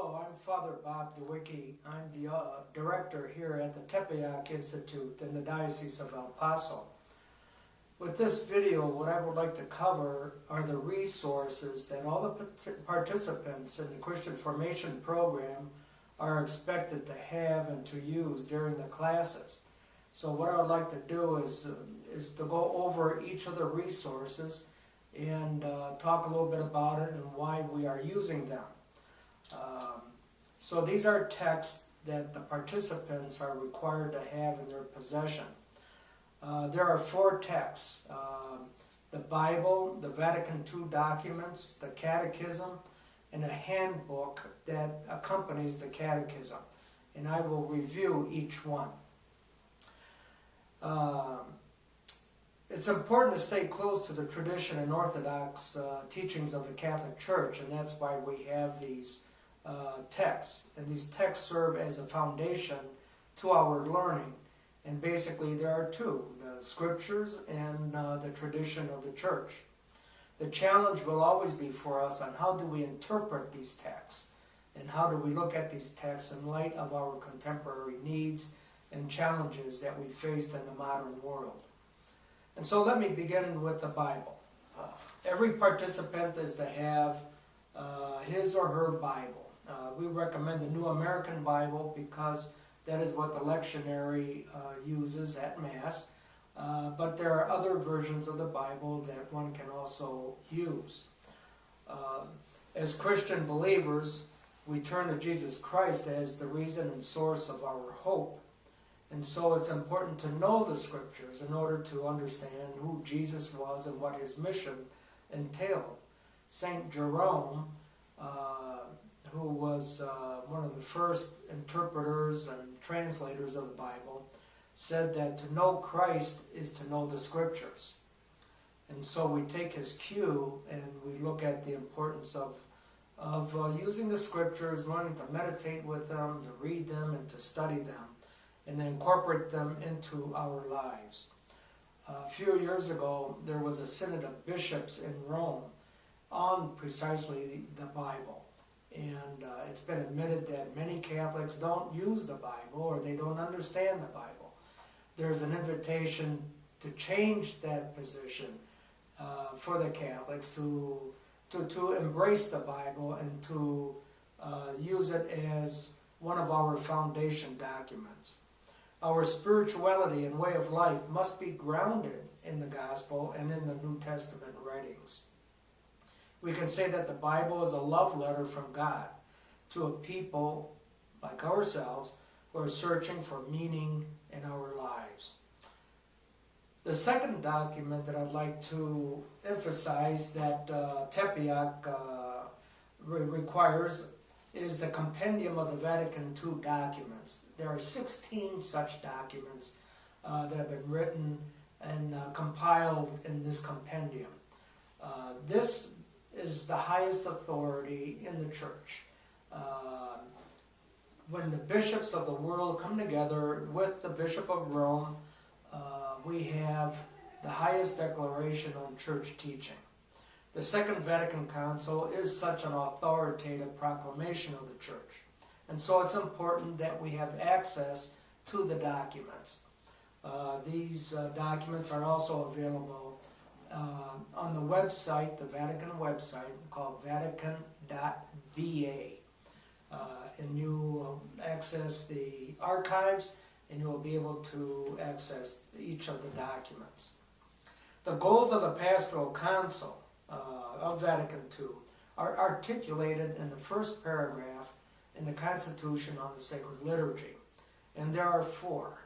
Hello, I'm Father Bob Dueweke. I'm the director here at the Tepeyac Institute in the Diocese of El Paso. With this video, what I would like to cover are the resources that all the participants in the Christian Formation Program are expected to have and to use during the classes. So what I would like to do is to go over each of the resources and talk a little bit about it and why we are using them. So these are texts that the participants are required to have in their possession. There are 4 texts: the Bible, the Vatican II documents, the Catechism, and a handbook that accompanies the Catechism. And I will review each one. It's important to stay close to the tradition and orthodox teachings of the Catholic Church, and that's why we have these texts. And these texts serve as a foundation to our learning. And basically there are 2, the Scriptures and the tradition of the Church. The challenge will always be for us on how do we interpret these texts, and how do we look at these texts in light of our contemporary needs and challenges that we faced in the modern world. And so let me begin with the Bible. Every participant is to have his or her Bible. We recommend the New American Bible because that is what the lectionary uses at Mass. But there are other versions of the Bible that one can also use. As Christian believers, we turn to Jesus Christ as the reason and source of our hope. And so it's important to know the Scriptures in order to understand who Jesus was and what his mission entailed. St. Jerome, who was one of the first interpreters and translators of the Bible, said that to know Christ is to know the Scriptures. And so we take his cue and we look at the importance of using the Scriptures, learning to meditate with them, to read them, and to study them, and then incorporate them into our lives. A few years ago, there was a synod of bishops in Rome on precisely the Bible. And it's been admitted that many Catholics don't use the Bible, or they don't understand the Bible. There's an invitation to change that position for the Catholics to embrace the Bible and to use it as one of our foundation documents. Our spirituality and way of life must be grounded in the Gospel and in the New Testament writings. We can say that the Bible is a love letter from God to a people like ourselves who are searching for meaning in our lives. The second document that I'd like to emphasize that Tepeyac requires is the Compendium of the Vatican II documents. There are 16 such documents that have been written and compiled in this compendium. This is the highest authority in the Church. When the bishops of the world come together with the Bishop of Rome, we have the highest declaration on church teaching. The Second Vatican Council is such an authoritative proclamation of the Church. And so it's important that we have access to the documents. These documents are also available on the website, the Vatican website, called vatican.va. And you access the archives, and you will be able to access each of the documents. The goals of the Pastoral Council of Vatican II are articulated in the first paragraph in the Constitution on the Sacred Liturgy. And there are 4.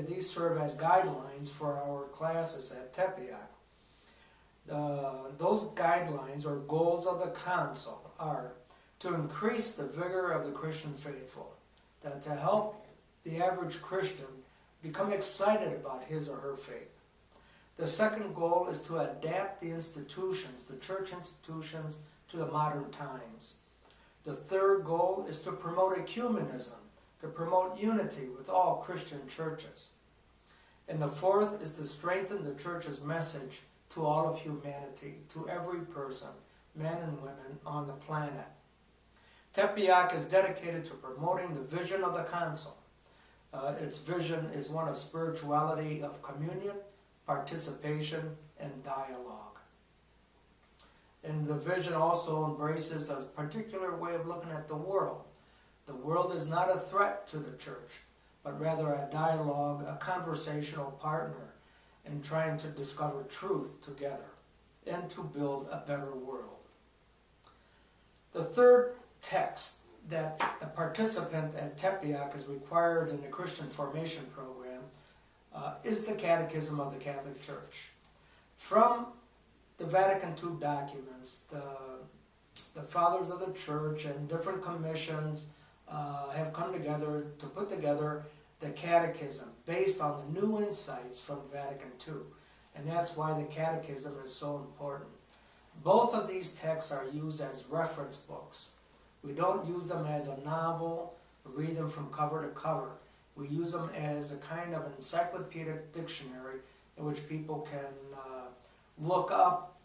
These serve as guidelines for our classes at Tepeyac. Those guidelines or goals of the Council are to increase the vigor of the Christian faithful, to help the average Christian become excited about his or her faith. The second goal is to adapt the institutions, the church institutions, to the modern times. The third goal is to promote ecumenism, to promote unity with all Christian churches. And the fourth is to strengthen the Church's message to all of humanity, to every person, men and women on the planet. Tepeyac is dedicated to promoting the vision of the council. Its vision is one of spirituality, of communion, participation, and dialogue. And the vision also embraces a particular way of looking at the world. The world is not a threat to the church, but rather a dialogue, a conversational partner in trying to discover truth together and to build a better world. The third text that the participant at Tepeyac is required in the Christian formation program is the Catechism of the Catholic Church. From the Vatican II documents, the fathers of the church and different commissions have come together to put together the catechism based on the new insights from Vatican II. And that's why the catechism is so important. Both of these texts are used as reference books. We don't use them as a novel, read them from cover to cover. We use them as a kind of encyclopedic dictionary in which people can look up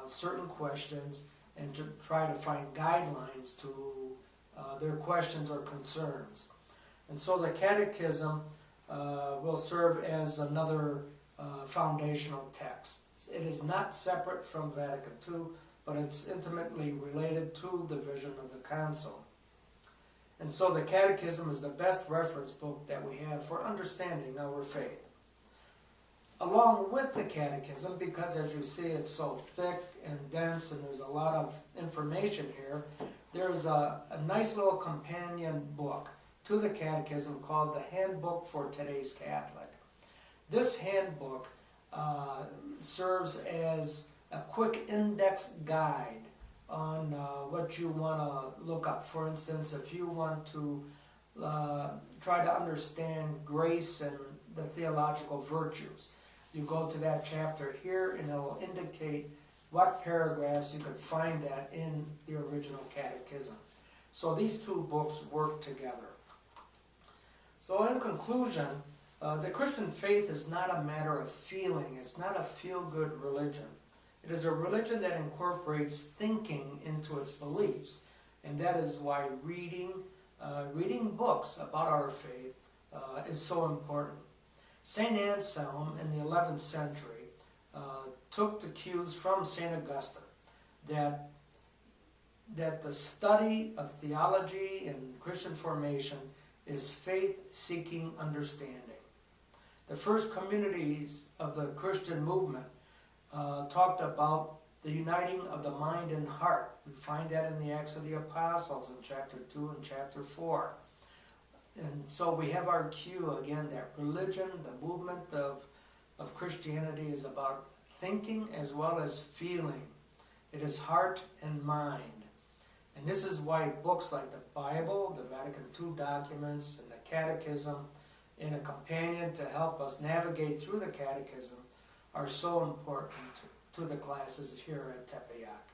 certain questions and to try to find guidelines to their questions or concerns. And so the catechism will serve as another foundational text. It is not separate from Vatican II, but it's intimately related to the vision of the council. And so the catechism is the best reference book that we have for understanding our faith. Along with the catechism, because as you see it's so thick and dense and there's a lot of information here, there's a nice little companion book to the catechism called the Handbook for Today's Catholic. This handbook serves as a quick index guide on what you want to look up. For instance, if you want to try to understand grace and the theological virtues, you go to that chapter here and it will indicate what paragraphs you could find that in the original catechism. So these two books work together. So in conclusion, the Christian faith is not a matter of feeling. It's not a feel-good religion. It is a religion that incorporates thinking into its beliefs. And that is why reading books about our faith is so important. St. Anselm in the 11th century took the cues from St. Augustine that the study of theology and Christian formation is faith-seeking understanding. The first communities of the Christian movement talked about the uniting of the mind and heart. We find that in the Acts of the Apostles in chapter 2 and chapter 4. And so we have our cue again that religion, the movement of Christianity is about thinking as well as feeling. It is heart and mind. And this is why books like the Bible, the Vatican II documents, and the Catechism, and a companion to help us navigate through the Catechism are so important to the classes here at Tepeyac.